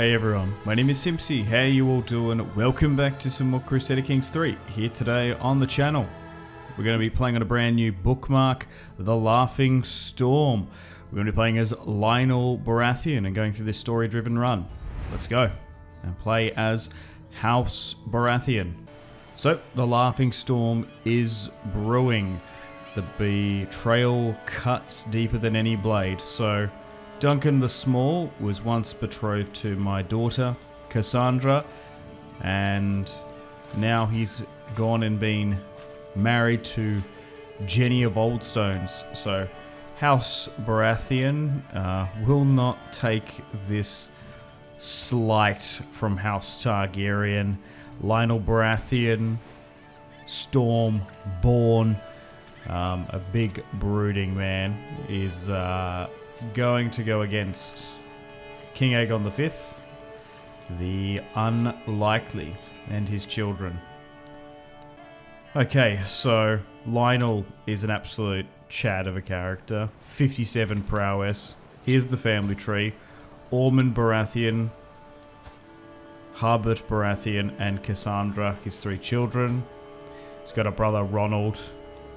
Hey everyone, my name is Simpzy. How you all doing? Welcome back to some more Crusader Kings 3 here today on the channel. We're going to be playing on a brand new bookmark, The Laughing Storm. We're going to be playing as Lyonel Baratheon and going through this story-driven run. Let's go and play as House Baratheon. So, The Laughing Storm is brewing. The betrayal cuts deeper than any blade. So, Duncan the Small was once betrothed to my daughter, Cassandra, and now he's gone and been married to Jenny of Oldstones. So, House Baratheon will not take this slight from House Targaryen. Lyonel Baratheon, Stormborn, a big brooding man, is going to go against King Aegon V, the Unlikely, and his children. Okay, so Lyonel is an absolute Chad of a character. 57 prowess. Here's the family tree. Ormond Baratheon, Robert Baratheon, and Cassandra, his 3 children. He's got a brother Ronald,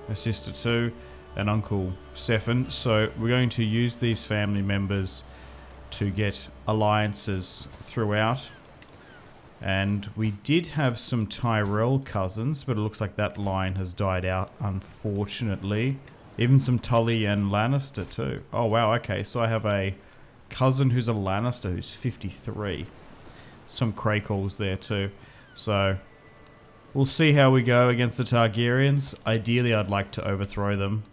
a sister too, and uncle Stefan. So we're going to use these family members to get alliances throughout. And we did have some Tyrell cousins, but it looks like that line has died out, unfortunately. Even some Tully and Lannister too. Oh wow, okay, so I have a cousin who's a Lannister who's 53. Some Crackalls there too. So we'll see how we go against the Targaryens. Ideally, I'd like to overthrow them.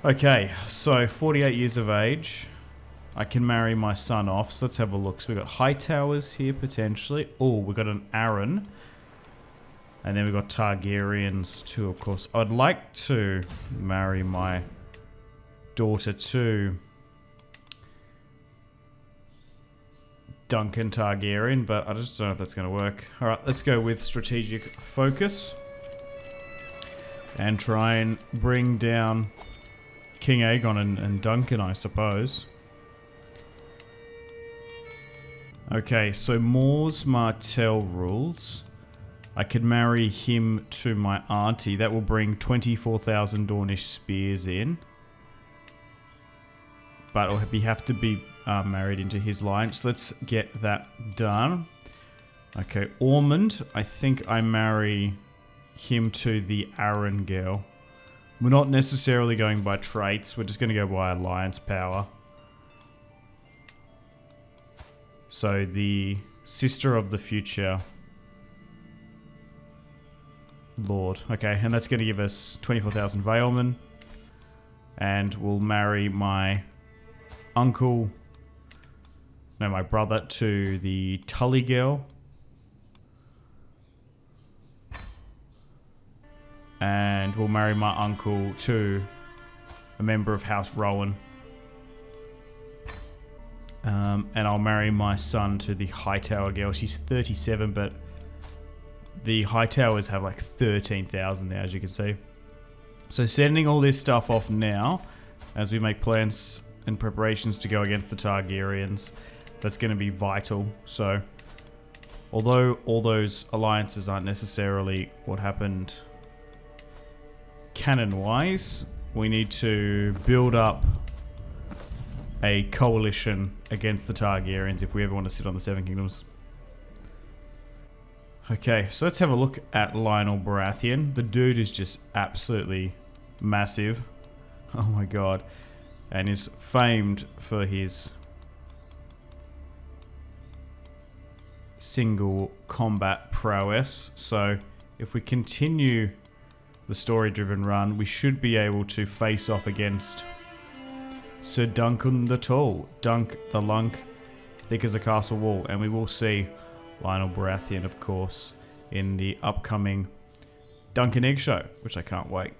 Okay, so 48 years of age. I can marry my son off. So let's have a look. So we've got Hightowers here potentially. Oh, we've got an Arryn. And then we've got Targaryens too, of course. I'd like to marry my daughter to Duncan Targaryen, but I just don't know if that's going to work. Alright, let's go with strategic focus. And try and bring down King Aegon and Duncan, I suppose. Okay, so Mors Martell rules. I could marry him to my auntie. That will bring 24,000 Dornish spears in. But it'll have to be married into his line. So let's get that done. Okay, Ormond. I think I marry him to the Arryn girl. We're not necessarily going by traits. We're just going to go by alliance power. So the sister of the future Lord. Okay, and that's going to give us 24,000 Valemen. And we'll marry my uncle, no, my brother to the Tully girl. And we'll marry my uncle to a member of House Rowan. And I'll marry my son to the Hightower girl. She's 37, but the Hightowers have like 13,000 now, as you can see. So sending all this stuff off now, as we make plans and preparations to go against the Targaryens. That's going to be vital. So, although all those alliances aren't necessarily what happened canon-wise, we need to build up a coalition against the Targaryens if we ever want to sit on the Seven Kingdoms. Okay, so let's have a look at Lyonel Baratheon. The dude is just absolutely massive. Oh my god. And is famed for his single combat prowess. So if we continue the story-driven run, we should be able to face off against Sir Duncan the Tall, Dunk the Lunk, thick as a castle wall, and we will see Lyonel Baratheon, of course, in the upcoming Dunk and Egg show, which I can't wait.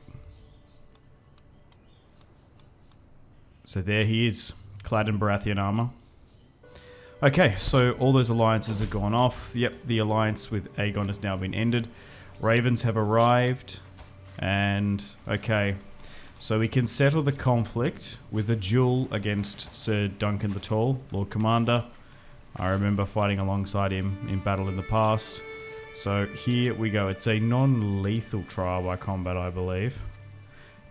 So there he is, clad in Baratheon armor. Okay, so all those alliances have gone off. Yep, the alliance with Aegon has now been ended. Ravens have arrived, and okay, so we can settle the conflict with a duel against Sir Duncan the Tall, Lord Commander, I remember fighting alongside him in battle in the past. So here we go. It's a non-lethal trial by combat, I believe.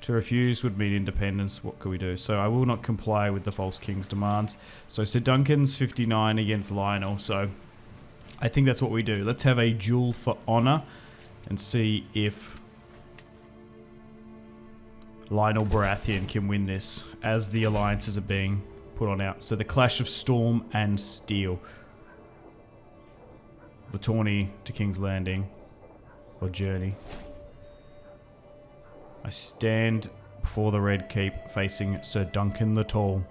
To refuse would mean independence. What could we do? So I will not comply with the false king's demands. So Sir Duncan's 59 against Lyonel. So I think that's what we do. Let's have a duel for honor and see if Lyonel Baratheon can win this as the alliances are being put on out. So the clash of storm and steel. The tourney to King's Landing or journey. I stand before the Red Keep facing Sir Duncan the Tall,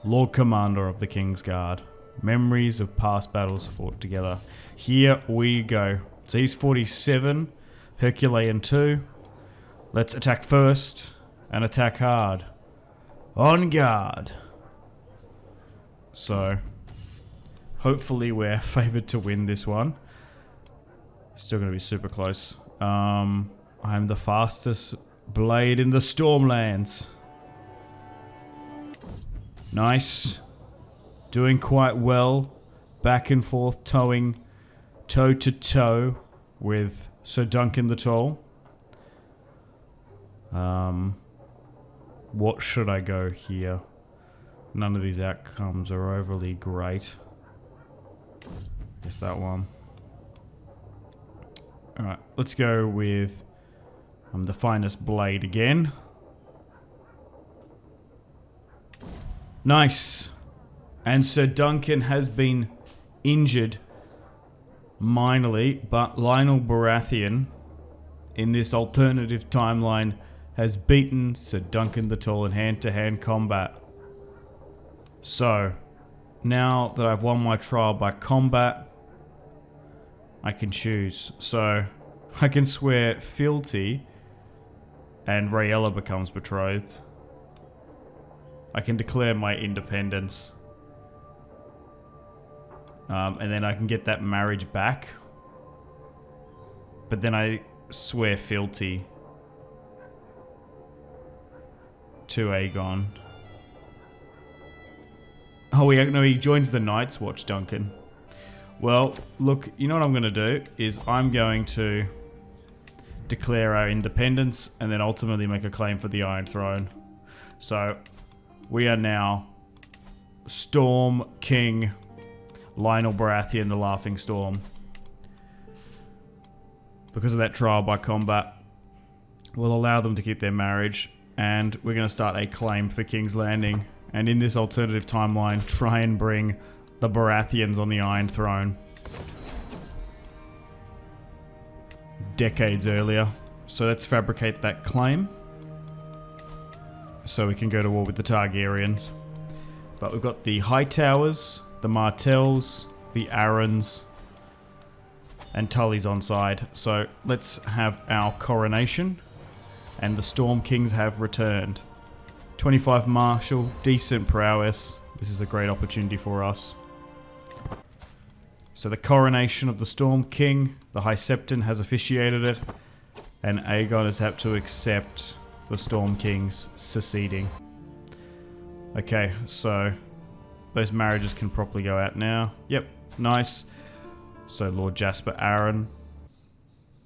Lord Commander of the King's Guard. Memories of past battles fought together. Here we go. So he's 47, Herculean 2. Let's attack first and attack hard. On guard. So, hopefully we're favoured to win this one. Still going to be super close. I'm the fastest blade in the Stormlands. Nice. Doing quite well. Back and forth, towing toe to toe with Sir Duncan the Tall. What should I go here? None of these outcomes are overly great. Guess that one. Alright, let's go with the finest blade again. Nice. And Sir Duncan has been injured minorly, but Lyonel Baratheon in this alternative timeline has beaten Sir Duncan the Tall in hand-to-hand combat. So, now that I've won my trial by combat, I can choose. So, I can swear fealty and Rhaella becomes betrothed. I can declare my independence. And then I can get that marriage back. But then I swear fealty to Aegon. Oh, he joins the Night's Watch, Duncan. Well, look, you know what I'm going to do is I'm going to declare our independence and then ultimately make a claim for the Iron Throne. So, we are now Storm King Lyonel Baratheon, the Laughing Storm. Because of that trial by combat, we'll allow them to keep their marriage, and we're going to start a claim for King's Landing. And in this alternative timeline, try and bring the Baratheons on the Iron Throne. Decades earlier. So let's fabricate that claim. So we can go to war with the Targaryens. But we've got the Hightowers, the Martells, the Arryns, and Tully's on side. So let's have our coronation. And the Storm Kings have returned. 25 martial, decent prowess. This is a great opportunity for us. So the coronation of the Storm King, the High Septon has officiated it, and Aegon has had to accept the Storm King's seceding. Okay, so those marriages can properly go out now. Yep, nice. So Lord Jasper Arryn.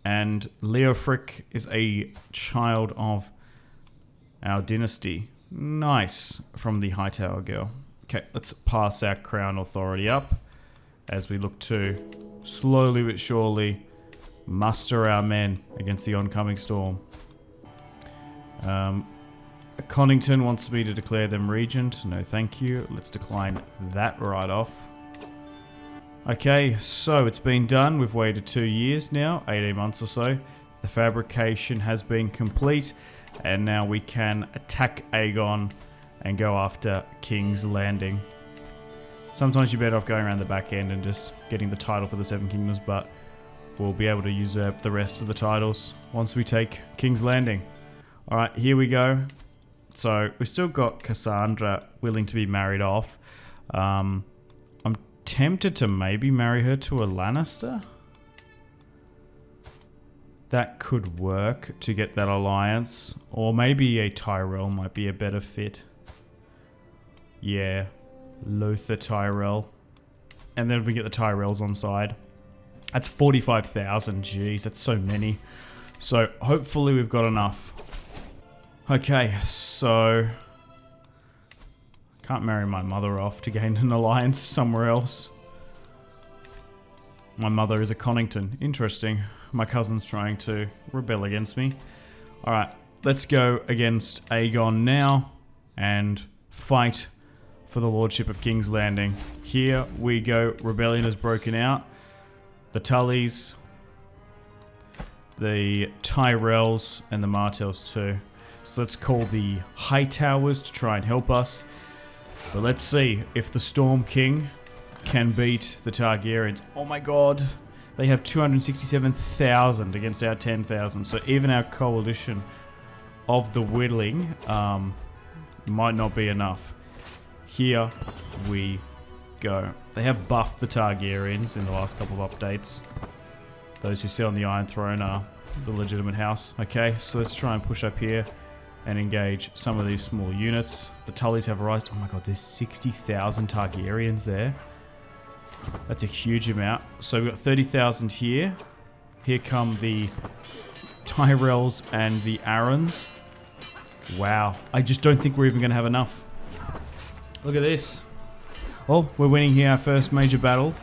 And Leofric is a child of our dynasty. Nice. From the Hightower girl. Okay, let's pass our crown authority up as we look to slowly but surely muster our men against the oncoming storm. Connington wants me to declare them regent. No, thank you. Let's decline that right off. Okay, so it's been done. We've waited 2 years now, 18 months or so. The fabrication has been complete, and now we can attack Aegon and go after King's Landing. Sometimes you're better off going around the back end and just getting the title for the Seven Kingdoms, but we'll be able to usurp the rest of the titles once we take King's Landing. Alright, here we go. So, we've still got Cassandra willing to be married off. I'm tempted to maybe marry her to a Lannister. That could work to get that alliance. Or maybe a Tyrell might be a better fit. Yeah, Lothar Tyrell. And then we get the Tyrells on side. That's 45,000. Jeez, that's so many. So hopefully we've got enough. Okay, so... Can't marry my mother off to gain an alliance somewhere else. My mother is a Connington. Interesting. My cousin's trying to rebel against me. Alright, let's go against Aegon now and fight for the Lordship of King's Landing. Here we go. Rebellion has broken out. The Tullys, the Tyrells, and the Martells too. So let's call the Hightowers to try and help us. But let's see if the Storm King can beat the Targaryens. Oh my god. They have 267,000 against our 10,000. So even our coalition of the whittling might not be enough. Here we go. They have buffed the Targaryens in the last couple of updates. Those who sit on the Iron Throne are the legitimate house. Okay, so let's try and push up here and engage some of these small units. The Tullys have arisen. Oh my god, there's 60,000 Targaryens there. That's a huge amount. So we've got 30,000 here. Here come the Tyrells and the Arryns. Wow, I just don't think we're even going to have enough. Look at this. Oh, we're winning here our first major battle.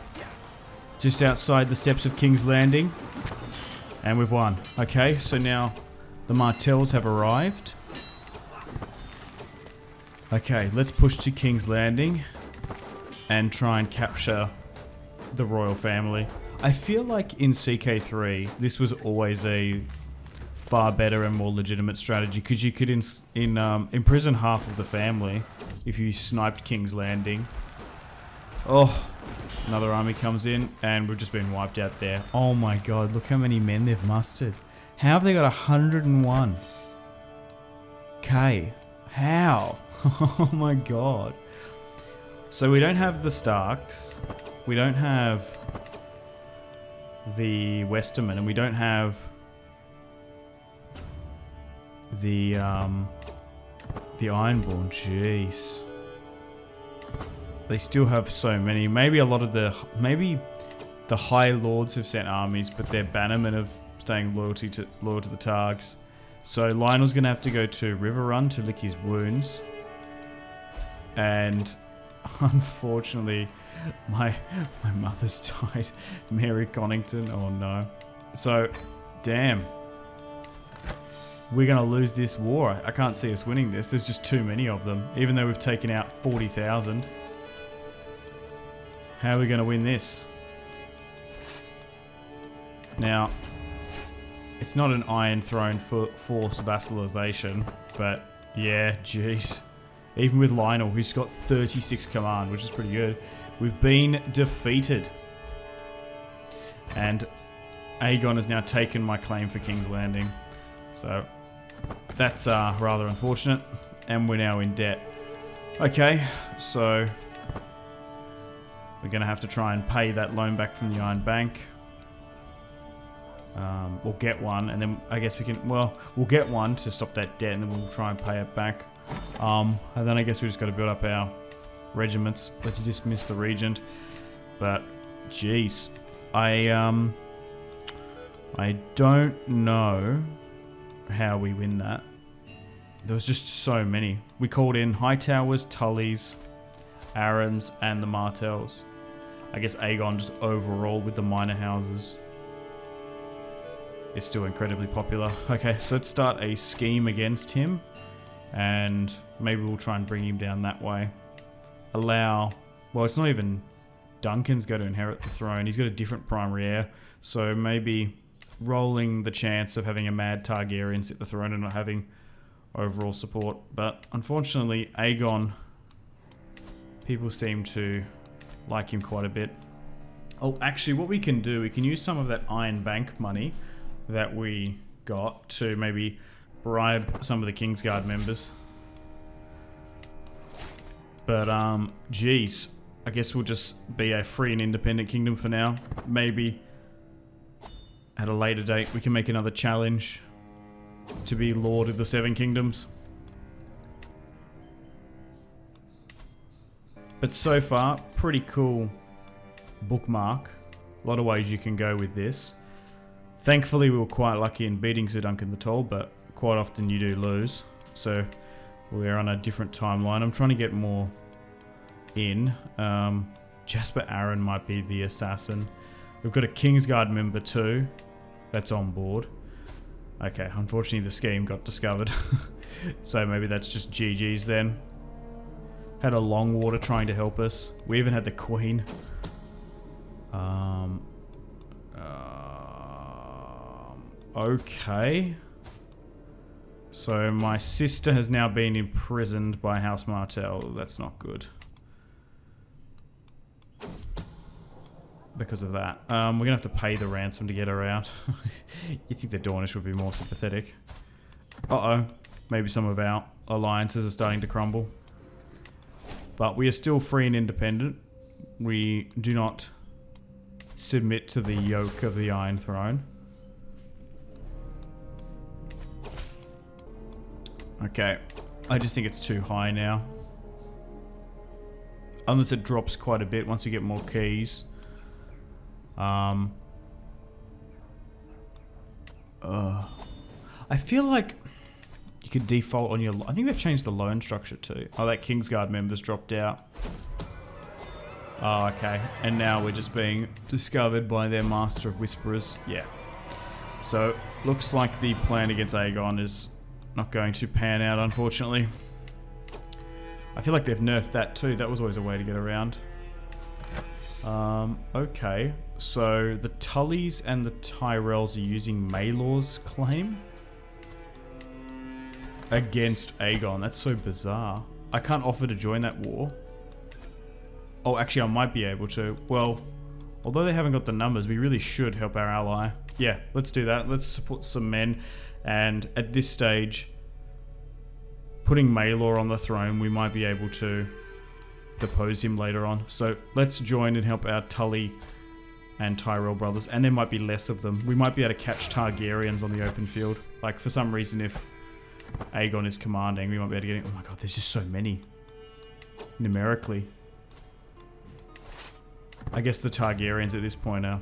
Just outside the steps of King's Landing. And we've won. Okay, so now the Martells have arrived. Okay, let's push to King's Landing and try and capture the royal family. I feel like in CK3, this was always a far better and more legitimate strategy because you could imprison half of the family if you sniped King's Landing. Oh, another army comes in and we've just been wiped out there. Oh my god, look how many men they've mustered. How have they got 101? Okay, how? Oh my god. So we don't have the Starks, we don't have the Westermen, and we don't have the Ironborn. Jeez. They still have so many. Maybe a lot of the... Maybe the High Lords have sent armies, but they're bannermen of staying loyal to the Targs. So Lyonel's going to have to go to Riverrun to lick his wounds. And unfortunately, my mother's died. Mary Connington. Oh no. So, damn. We're going to lose this war. I can't see us winning this. There's just too many of them. Even though we've taken out 40,000. How are we going to win this? Now, it's not an Iron Throne force vassalization, but yeah, jeez. Even with Lyonel, who's got 36 command, which is pretty good. We've been defeated. And Aegon has now taken my claim for King's Landing. So, that's rather unfortunate. And we're now in debt. Okay, so... we're going to have to try and pay that loan back from the Iron Bank. We'll get one, and then I guess we can... Well, we'll get one to stop that debt, and then we'll try and pay it back. And then I guess we just got to build up our regiments. Let's dismiss the Regent. But, jeez. I don't know how we win that. There was just so many. We called in Hightowers, Tullys, Arryns, and the Martells. I guess Aegon just overall with the minor houses is still incredibly popular. Okay, so let's start a scheme against him. And maybe we'll try and bring him down that way. Allow... Well, it's not even Duncan's going to inherit the throne. He's got a different primary heir. So maybe rolling the chance of having a mad Targaryen sit the throne and not having overall support. But unfortunately, Aegon... people seem to like him quite a bit. Oh, actually, what we can do, we can use some of that Iron Bank money that we got to maybe bribe some of the Kingsguard members. But, geez, I guess we'll just be a free and independent kingdom for now. Maybe at a later date we can make another challenge to be Lord of the Seven Kingdoms. But so far, pretty cool bookmark. A lot of ways you can go with this. Thankfully, we were quite lucky in beating Sir Duncan the Tall, but quite often you do lose. So we're on a different timeline. I'm trying to get more in. Jasper Aaron might be the assassin. We've got a Kingsguard member too. That's on board. Okay, unfortunately the scheme got discovered. So maybe that's just GG's then. Had a Longwater trying to help us. We even had the Queen. Okay. So my sister has now been imprisoned by House Martell. That's not good. Because of that. We're going to have to pay the ransom to get her out. You think the Dornish would be more sympathetic. Uh-oh. Maybe some of our alliances are starting to crumble. But we are still free and independent. We do not submit to the yoke of the Iron Throne. Okay. I just think it's too high now. Unless it drops quite a bit once we get more keys. I feel like you could default on your... I think they've changed the loan structure too. Oh, that Kingsguard member's dropped out. Oh, okay. And now we're just being discovered by their Master of Whisperers. Yeah. So, looks like the plan against Aegon is not going to pan out, unfortunately. I feel like they've nerfed that too. That was always a way to get around. Okay. So, the Tullys and the Tyrells are using Maelor's claim against Aegon. That's so bizarre. I can't offer to join that war. Oh, actually, I might be able to. Well, although they haven't got the numbers, we really should help our ally. Yeah, let's do that. Let's support some men. And at this stage, putting Maelor on the throne, we might be able to depose him later on. So let's join and help our Tully and Tyrell brothers. And there might be less of them. We might be able to catch Targaryens on the open field. Like, for some reason, if Aegon is commanding, we might be able to get in. Oh my god, there's just so many. Numerically. I guess the Targaryens at this point are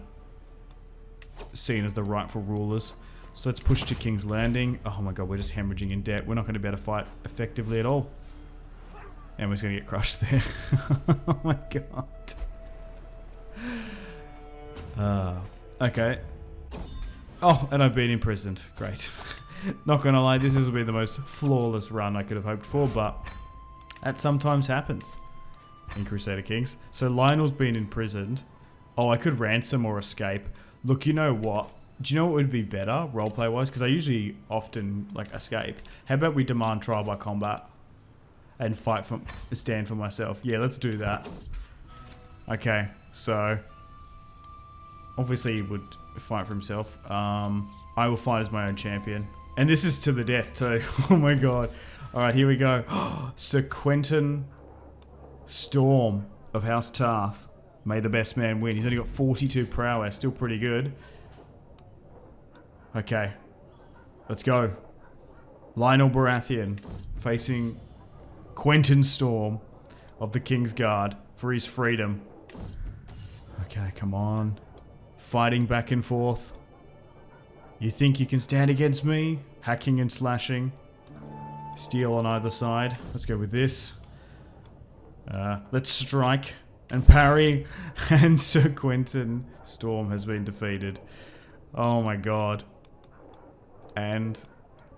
seen as the rightful rulers. So let's push to King's Landing. Oh my god, we're just hemorrhaging in debt. We're not going to be able to fight effectively at all. And we're just going to get crushed there. Oh my god. Okay. Oh, and I've been imprisoned. Great. Not going to lie, this will be the most flawless run I could have hoped for, but that sometimes happens in Crusader Kings. So Lionel's been imprisoned. Oh, I could ransom or escape. Look, you know what? Do you know what would be better, roleplay wise? Because I usually often like escape. How about we demand trial by combat and stand for myself? Yeah, let's do that. Okay, so obviously he would fight for himself. I will fight as my own champion, and this is to the death too. Oh my god! All right, here we go. Sir Quentin Storm of House Tarth. May the best man win. He's only got 42 prowess, still pretty good. Okay, let's go. Lyonel Baratheon facing Quentin Storm of the Kingsguard for his freedom. Okay, come on. Fighting back and forth. You think you can stand against me? Hacking and slashing. Steel on either side. Let's go with this. Let's strike and parry. And Sir Quentin Storm has been defeated. Oh my god. And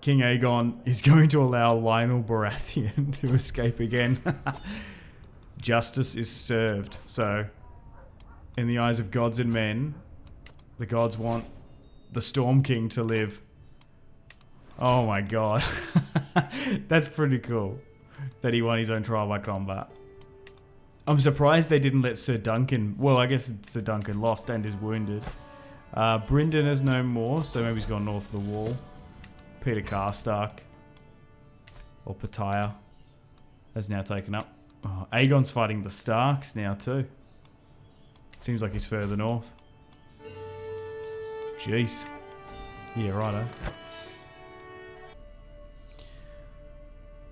King Aegon is going to allow Lyonel Baratheon to escape again. Justice is served. So, in the eyes of gods and men, the gods want the Storm King to live. Oh my god. That's pretty cool. That he won his own trial by combat. I'm surprised they didn't let Sir Duncan... Well, I guess Sir Duncan lost and is wounded. Brynden is no more, so maybe he's gone north of the wall. Peter Karstark. Or Pattaya has now taken up. Oh, Aegon's fighting the Starks now too. Seems like he's further north. Jeez. Yeah, righto.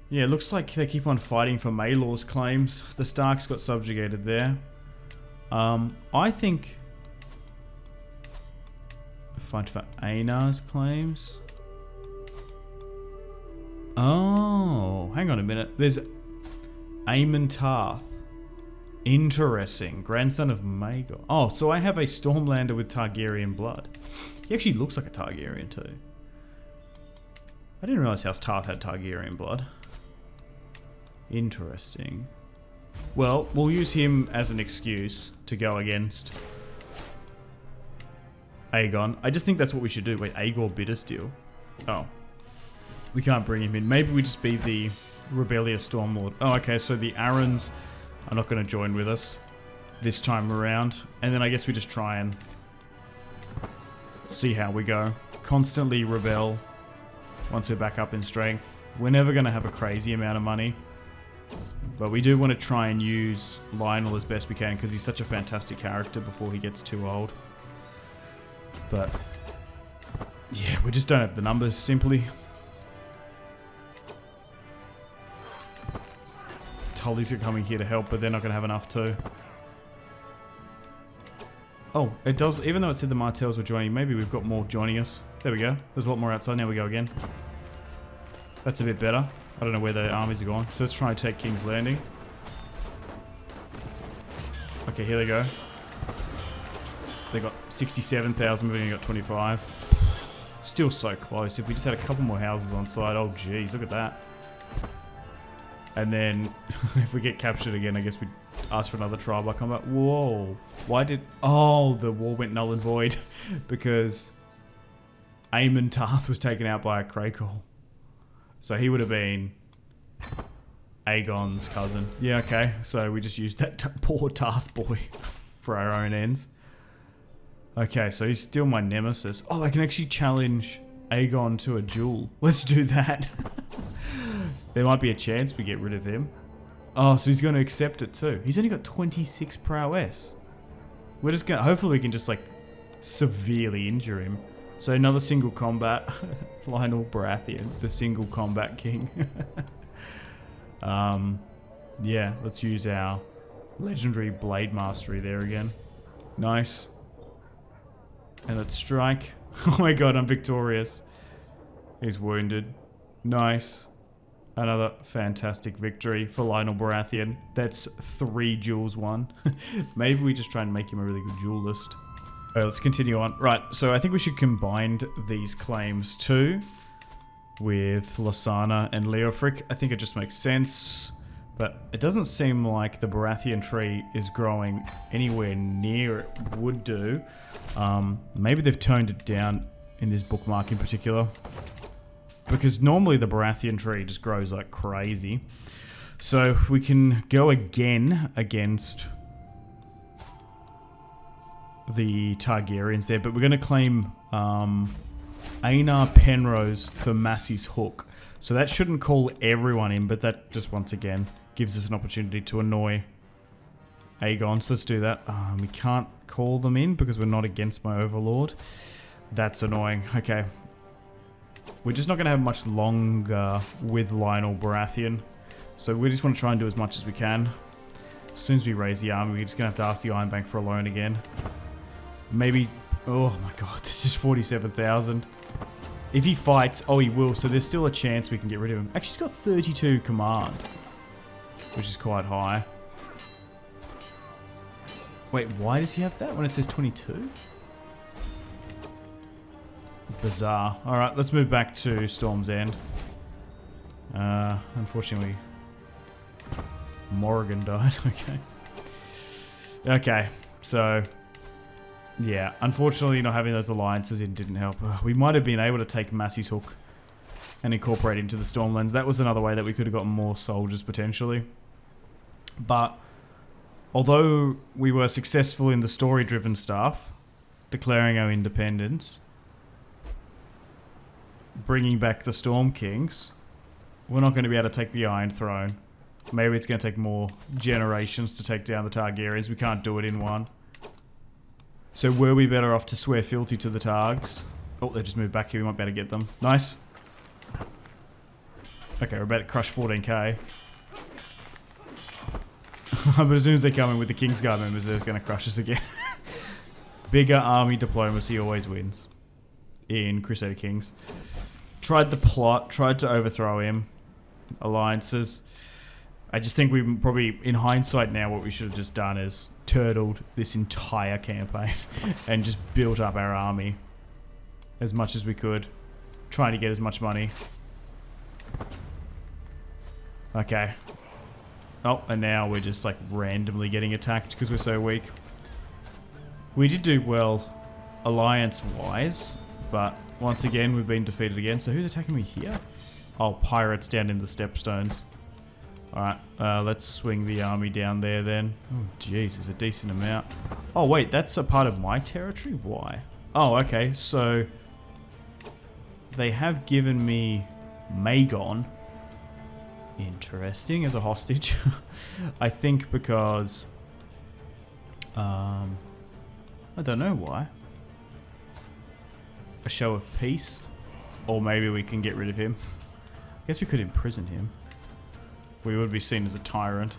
Yeah, it looks like they keep on fighting for Maelor's claims. The Starks got subjugated there. I think... Fight for Aenar's claims. Oh, hang on a minute. There's Aemon Tarth. Interesting. Grandson of Maegor. Oh, so I have a Stormlander with Targaryen blood. He actually looks like a Targaryen too. I didn't realize House Tarth had Targaryen blood. Interesting. Well, we'll use him as an excuse to go against Aegon. I just think that's what we should do. Wait, Aegor Bittersteel. Oh. We can't bring him in. Maybe we just be the rebellious Stormlord. Oh, okay, so the Arryns are not going to join with us this time around. And then I guess we just try and see how we go. Constantly rebel once we're back up in strength. We're never going to have a crazy amount of money. But we do want to try and use Lyonel as best we can because he's such a fantastic character before he gets too old. But yeah, we just don't have the numbers, simply. Tully's are coming here to help, but they're not going to have enough too. Oh, it does, even though it said the Martells were joining, maybe we've got more joining us. There we go. There's a lot more outside. Now we go again. That's a bit better. I don't know where the armies are gone. So let's try and take King's Landing. Okay, here they go. They got 67,000, we've only got 25. Still so close. If we just had a couple more houses on site. Oh, geez, look at that. And then, if we get captured again, I guess we'd ask for another trial by combat. Whoa. Why did... Oh, the war went null and void. Because Aemon Tarth was taken out by a Crakehall. So he would have been Aegon's cousin. Yeah, okay. So we just used that poor Tarth boy for our own ends. Okay, so he's still my nemesis. Oh, I can actually challenge Aegon to a duel. Let's do that. There might be a chance we get rid of him. Oh, so he's going to accept it too. He's only got 26 prowess. We're just going to... Hopefully we can just like severely injure him. So another single combat. Lyonel Baratheon, the single combat king. Yeah, let's use our legendary blade mastery there again. Nice. And let's strike. Oh my god, I'm victorious. He's wounded. Nice. Another fantastic victory for Lyonel Baratheon. That's 3 duels won. Maybe we just try and make him a really good duelist. Alright, let's continue on. Right, so I think we should combine these claims too with Lysana and Leofric. I think it just makes sense. But it doesn't seem like the Baratheon tree is growing anywhere near it would do. Maybe they've toned it down in this bookmark in particular. Because normally the Baratheon tree just grows like crazy. So we can go again against the Targaryens there. But we're going to claim Aenar Penrose for Massey's Hook. So that shouldn't call everyone in, but that just once again gives us an opportunity to annoy Aegon. So let's do that. We can't call them in because we're not against my overlord. That's annoying. Okay. We're just not going to have much longer with Lyonel Baratheon. So we just want to try and do as much as we can. As soon as we raise the army, we're just going to have to ask the Iron Bank for a loan again. Maybe... Oh my god, this is 47,000. If he fights... Oh, he will. So there's still a chance we can get rid of him. Actually, he's got 32 command. Which is quite high. Wait, why does he have that when it says 22? Bizarre. Alright, let's move back to Storm's End. Unfortunately, Morrigan died. Okay. Okay, so... Yeah, unfortunately not having those alliances in didn't help. We might have been able to take Massey's Hook and incorporate into the Stormlands. That was another way that we could have gotten more soldiers potentially. But although we were successful in the story-driven stuff, declaring our independence, bringing back the Storm Kings, we're not going to be able to take the Iron Throne. Maybe it's going to take more generations to take down the Targaryens. We can't do it in one. So were we better off to swear fealty to the Targs? Oh, they just moved back here. We might be able to get them. Nice. Okay, we're about to crush 14k. But as soon as they come in with the Kingsguard members, they're just going to crush us again. Bigger army diplomacy always wins in Crusader Kings. Tried the plot, tried to overthrow him. Alliances. I just think we probably, in hindsight now, what we should have just done is turtled this entire campaign and just built up our army as much as we could, trying to get as much money. Okay. Oh, and now we're just like randomly getting attacked because we're so weak. We did do well alliance-wise, but once again we've been defeated again. So who's attacking me here? Oh, pirates down in the stepstones. Alright, let's swing the army down there then. Oh jeez, there's a decent amount. Oh wait, that's a part of my territory? Why? Oh, okay, so they have given me Aegon. Interesting, as a hostage. I think because I don't know why. A show of peace? Or maybe we can get rid of him. I guess we could imprison him. We would be seen as a tyrant.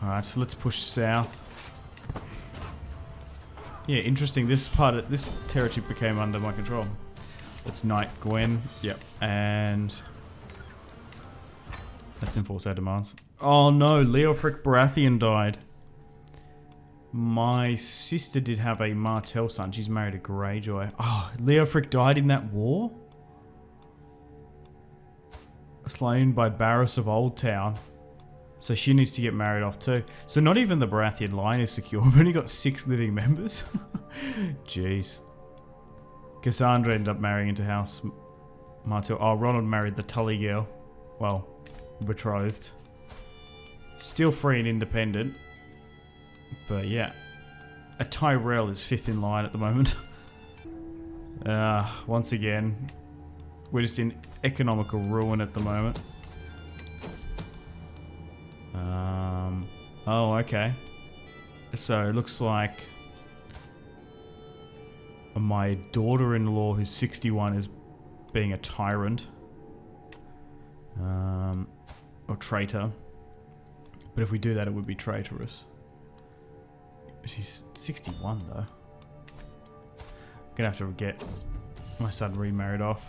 Alright, so let's push south. Yeah, interesting. This territory became under my control. Let's knight Gwen. Yep. And let's enforce our demands. Oh no, Robert Baratheon died. My sister did have a Martell son. She's married a Greyjoy. Oh, Leofric died in that war? Slain by Barris of Old Town. So she needs to get married off too. So not even the Baratheon line is secure. We've only got 6 living members. Jeez. Cassandra ended up marrying into House Martell. Oh, Ronald married the Tully girl. Well, betrothed. Still free and independent. But yeah. A Tyrell is 5th in line at the moment. Once again, we're just in economical ruin at the moment. Oh, okay. So it looks like my daughter-in-law, who's 61, is being a tyrant. Or traitor. But if we do that, it would be traitorous. She's 61, though. Gonna have to get my son remarried off.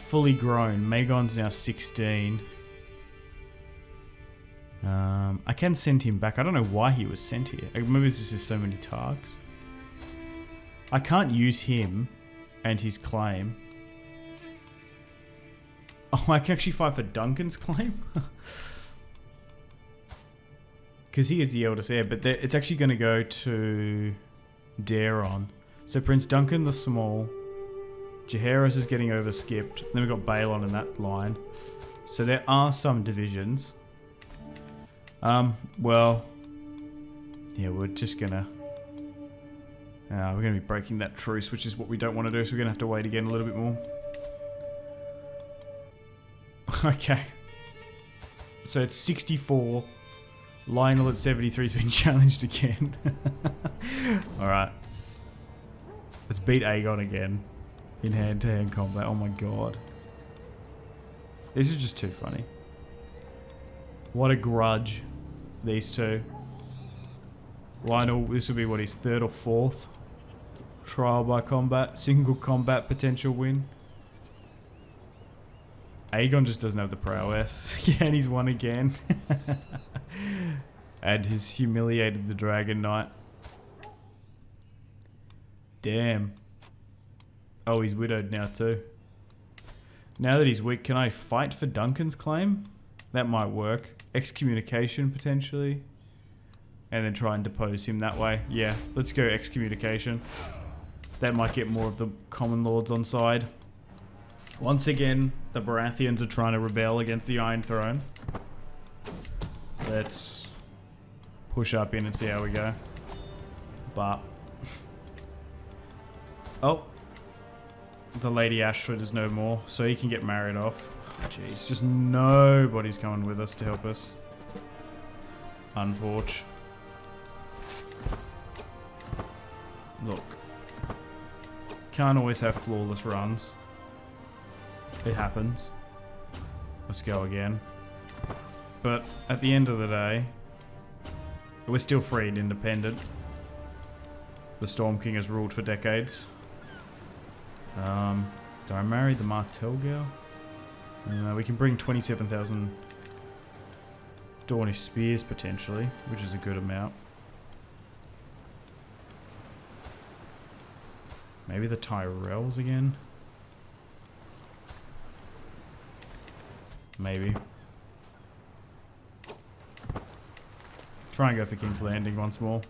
Fully grown. Aegon's now 16. I can send him back. I don't know why he was sent here. Maybe this is so many Targs. I can't use him and his claim. Oh, I can actually fight for Duncan's claim? Because he is the eldest heir, but it's actually going to go to Daeron. So Prince Duncan the Small. Jaehaerys is getting overskipped. Then we've got Balon in that line. So there are some divisions. Well, yeah, we're just gonna... we're gonna be breaking that truce, which is what we don't want to do, so we're gonna have to wait again a little bit more. Okay. So it's 64. Lyonel at 73 has been challenged again. Alright. Let's beat Aegon again. In hand-to-hand combat. Oh my god. This is just too funny. What a grudge. These two. Lyonel, this will be what, his 3rd or 4th trial by combat. Single combat potential win. Aegon just doesn't have the prowess. Yeah, and he's won again. And he's humiliated the Dragon Knight. Damn. Oh, he's widowed now too. Now that he's weak, can I fight for Duncan's claim? That might work. Excommunication, potentially. And then try and depose him that way. Yeah, let's go excommunication. That might get more of the common lords on side. Once again, the Baratheons are trying to rebel against the Iron Throne. Let's push up in and see how we go. But... oh. The Lady Ashford is no more, so he can get married off. Jeez, just nobody's coming with us to help us. Unfortunate. Look. Can't always have flawless runs. It happens. Let's go again. But at the end of the day, we're still free and independent. The Storm King has ruled for decades. Do I marry the Martell girl? We can bring 27,000 Dornish spears potentially, which is a good amount. Maybe the Tyrells again? Maybe. Try and go for King's Landing once more.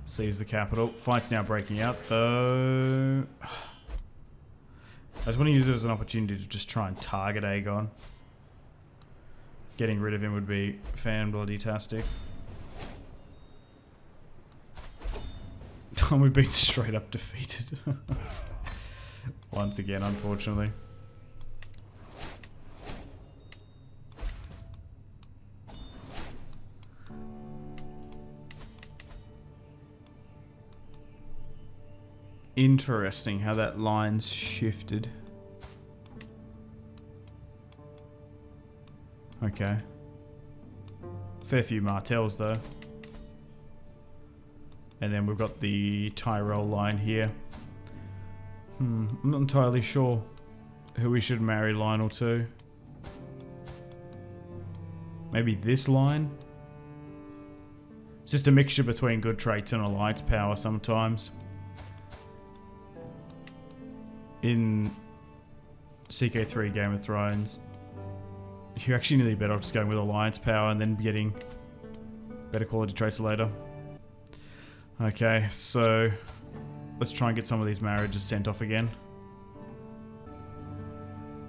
Seize the capital. Fight's now breaking out, though. I just want to use it as an opportunity to just try and target Aegon. Getting rid of him would be fan-bloody-tastic. We've been straight up defeated. Once again, unfortunately. Interesting how that line's shifted. Okay. Fair few Martells though. And then we've got the Tyrell line here. I'm not entirely sure who we should marry Lyonel to. Maybe this line? It's just a mixture between good traits and alliance power sometimes. In CK3 Game of Thrones, you're actually nearly better off just going with alliance power and then getting better quality traits later. Okay, so let's try and get some of these marriages sent off again.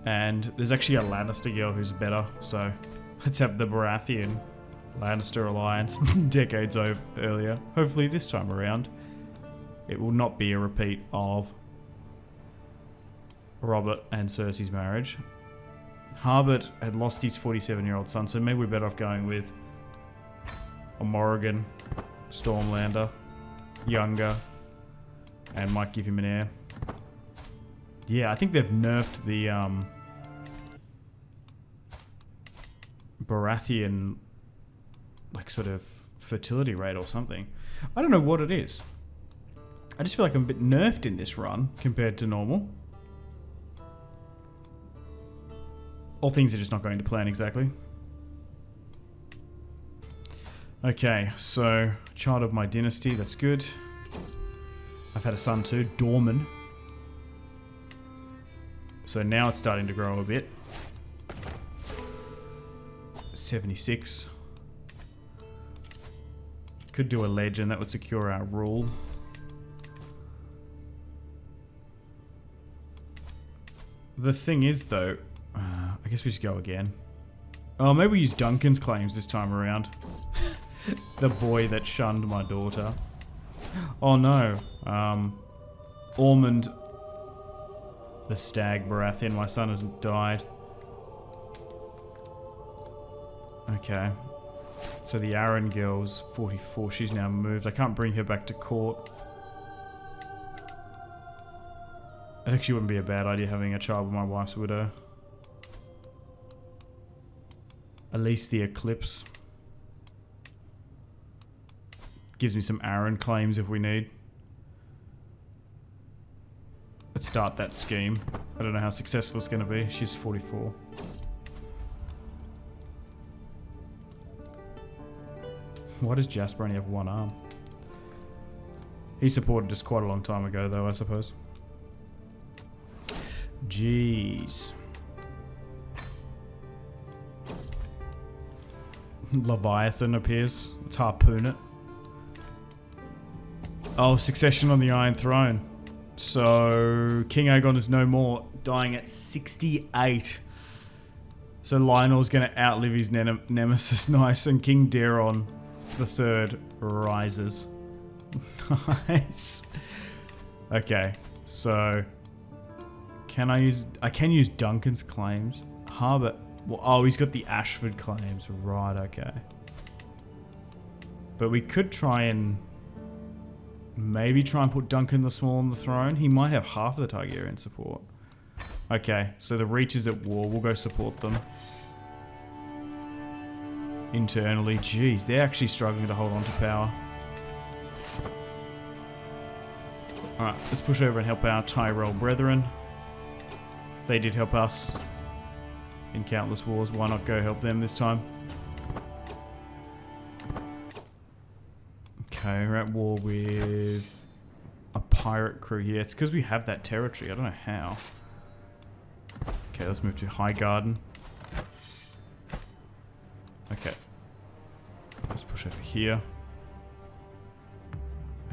And there's actually a Lannister girl who's better, so let's have the Baratheon Lannister alliance decades earlier. Hopefully this time around it will not be a repeat of Robert and Cersei's marriage. Harbert had lost his 47-year-old son, so maybe we're better off going with a Morrigan Stormlander, younger, and might give him an heir. Yeah, I think they've nerfed the Baratheon like sort of fertility rate or something. I don't know what it is. I just feel like I'm a bit nerfed in this run compared to normal. All things are just not going to plan exactly. Okay, so child of my dynasty, that's good. I've had a son too, Dorman. So now it's starting to grow a bit. 76. Could do a legend, that would secure our rule. The thing is though, I guess we should go again. Oh, maybe we use Duncan's claims this time around. The boy that shunned my daughter. Oh no. Ormond the Stag Baratheon, my son hasn't died. Okay. So the Arryn girl's 44, she's now moved. I can't bring her back to court. It actually wouldn't be a bad idea having a child with my wife's widow. At least the Eclipse. Gives me some Arryn claims if we need. Let's start that scheme. I don't know how successful it's going to be. She's 44. Why does Jasper only have one arm? He supported us quite a long time ago though, I suppose. Jeez. Leviathan appears. Let's harpoon it. Oh, succession on the Iron Throne. So, King Aegon is no more, dying at 68. So Lyonel's going to outlive his nemesis, nice, and King Daeron the Third rises. Nice. Okay, so can I can use Duncan's claims. Harbert, well, oh, he's got the Ashford claims, right? Okay, but we could try and maybe try and put Duncan the Small on the throne. He might have half of the Targaryen support. Okay, so the Reach is at war. We'll go support them. internally. Jeez, they're actually struggling to hold on to power. Alright, let's push over and help our Tyrell brethren. They did help us in countless wars. Why not go help them this time? Okay, we're at war with a pirate crew here. It's because we have that territory. I don't know how. Okay, let's move to High Garden. Okay. Let's push over here.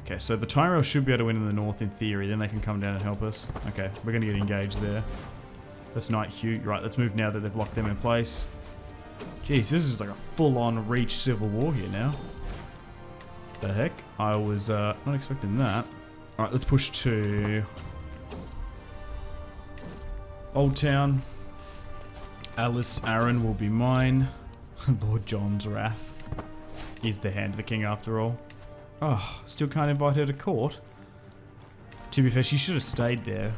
Okay, so the Tyrell should be able to win in the north in theory. Then they can come down and help us. Okay, we're going to get engaged there. That's Knight Hugh. Right, let's move now that they've locked them in place. Jeez, this is like a full-on Reach civil war here now. The heck? I was not expecting that. Alright, let's push to Old Town. Alice Arryn will be mine. Lord John's wrath is the hand of the king after all. Oh, still can't invite her to court. To be fair, she should have stayed there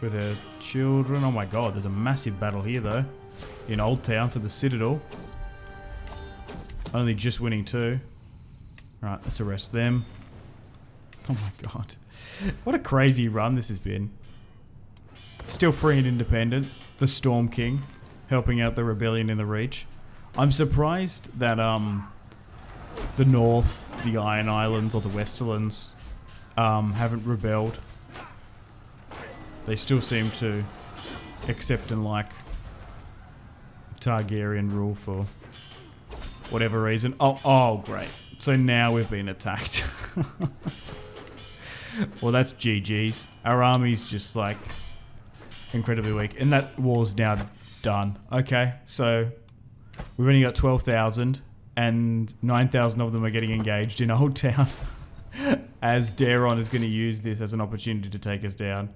with her children. Oh my god, there's a massive battle here though. In Old Town for the Citadel. Only just winning 2. Right, let's arrest them. Oh my god. What a crazy run this has been. Still free and independent. The Storm King. Helping out the rebellion in the Reach. I'm surprised that the North, the Iron Islands or the Westerlands haven't rebelled. They still seem to accept and like Targaryen rule for whatever reason. Oh, great. So now we've been attacked. Well, that's GG's. Our army's just like incredibly weak. And that war's now done. Okay, so we've only got 12,000 and 9,000 of them are getting engaged in Old Town. As Daeron is going to use this as an opportunity to take us down.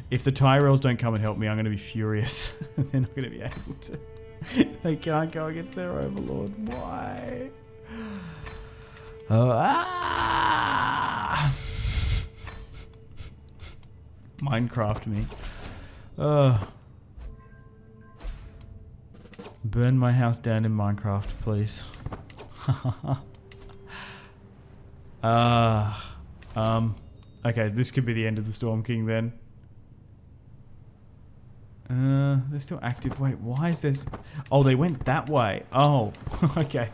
If the Tyrells don't come and help me, I'm going to be furious. They're not going to be able to. They can't go against their overlord. Why? Minecraft me. Burn my house down in Minecraft, please. Okay, this could be the end of the Storm King then. They're still active. Wait, why is this? Oh, they went that way. Oh, okay.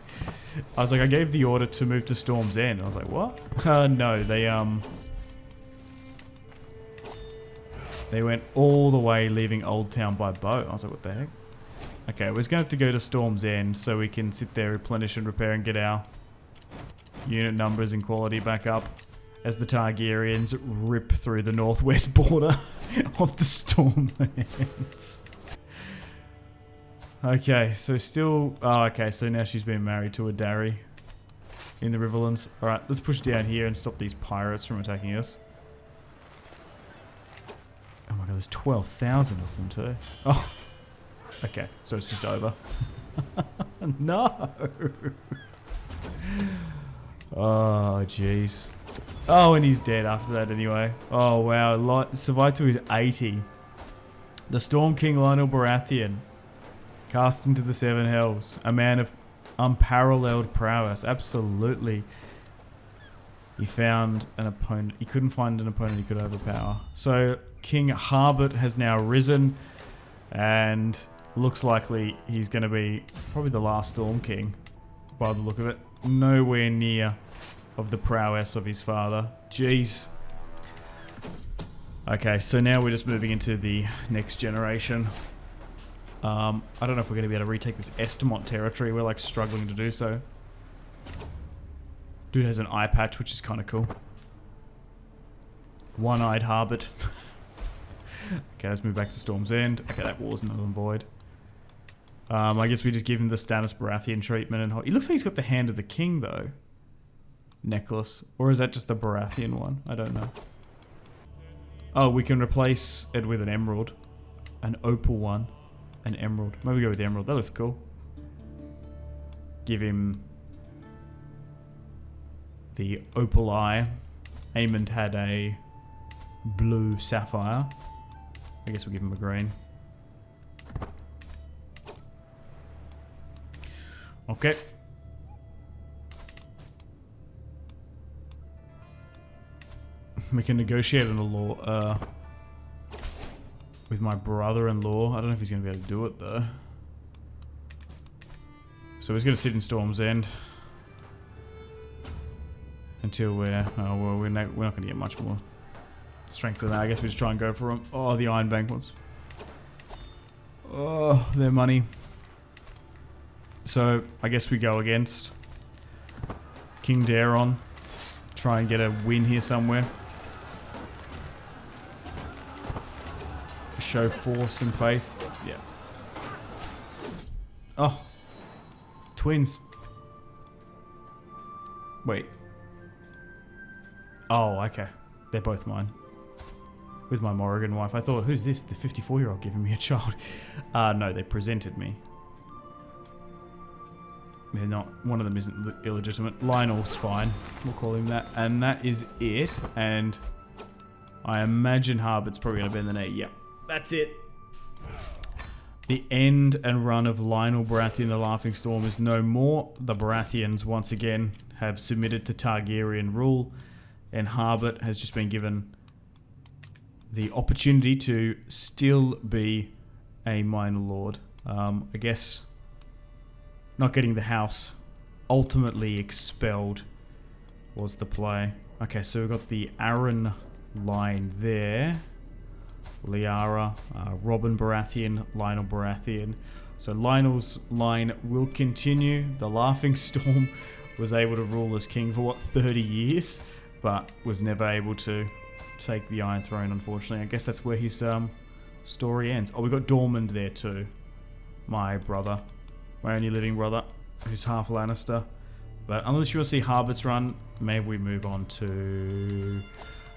I was like, I gave the order to move to Storm's End. I was like, what? No, they went all the way, leaving Old Town by boat. I was like, what the heck? Okay, we're just going to have to go to Storm's End so we can sit there, replenish and repair and get our unit numbers and quality back up as the Targaryens rip through the northwest border of the Stormlands. Okay, so still... Oh, okay, so now she's been married to a Darry in the Riverlands. Alright, let's push down here and stop these pirates from attacking us. Oh my god, there's 12,000 of them too. Oh, okay, so it's just over. No! Oh, jeez. Oh, and he's dead after that anyway. Oh, wow. Survived to his 80. The Storm King Lyonel Baratheon. Cast into the Seven Hells. A man of unparalleled prowess. Absolutely. He found an opponent. He couldn't find an opponent he could overpower. So, King Harbert has now risen. And looks likely he's going to be probably the last Storm King. By the look of it. Nowhere near of the prowess of his father. Jeez. Okay, so now we're just moving into the next generation. I don't know if we're going to be able to retake this Estamont territory. We're like struggling to do so. Dude has an eye patch, which is kind of cool. One-eyed Harbert. Okay, let's move back to Storm's End. Okay, that war's null and void. I guess we just give him the Stannis Baratheon treatment. And he looks like he's got the Hand of the King, though. Necklace. Or is that just the Baratheon one? I don't know. Oh, we can replace it with an emerald. An opal one. An emerald. Maybe go with the emerald. That looks cool. Give him the opal eye. Aemond had a blue sapphire. I guess we'll give him a green. Okay. We can negotiate on a law with my brother-in-law. I don't know if he's going to be able to do it though. So he's going to sit in Storm's End until we're we're not going to get much more strength than that. I guess we just try and go for him. Oh, the Iron Bank ones. Oh, their money. So I guess we go against King Daeron. Try and get a win here somewhere. Show force and faith. Yeah. Oh. Twins. Wait. Oh, okay. They're both mine. With my Morrigan wife. I thought, who's this? The 54-year-old giving me a child. No, they presented me. They're not. One of them isn't illegitimate. Lyonel's fine. We'll call him that. And that is it. And I imagine Harbert's probably going to bend the knee. Yep. That's it. The end and run of Lyonel Baratheon, the Laughing Storm, is no more. The Baratheons, once again, have submitted to Targaryen rule. And Harbert has just been given the opportunity to still be a minor lord. I guess not getting the house ultimately expelled was the play. Okay, so we've got the Arryn line there. Liara, Robert Baratheon, Lyonel Baratheon. So Lyonel's line will continue. The Laughing Storm was able to rule as king for, 30 years? But was never able to take the Iron Throne, unfortunately. I guess that's where his story ends. Oh, we got Dormund there too. My brother. My only living brother, who's half Lannister. But unless you want to see Harbert's run, maybe we move on to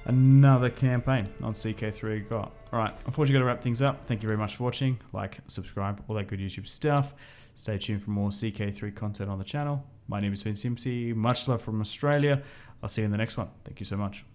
another campaign on CK3 got. Alright, unfortunately got to wrap things up. Thank you very much for watching. Like, subscribe, all that good YouTube stuff. Stay tuned for more CK3 content on the channel. My name has been Simpzy. Much love from Australia. I'll see you in the next one. Thank you so much.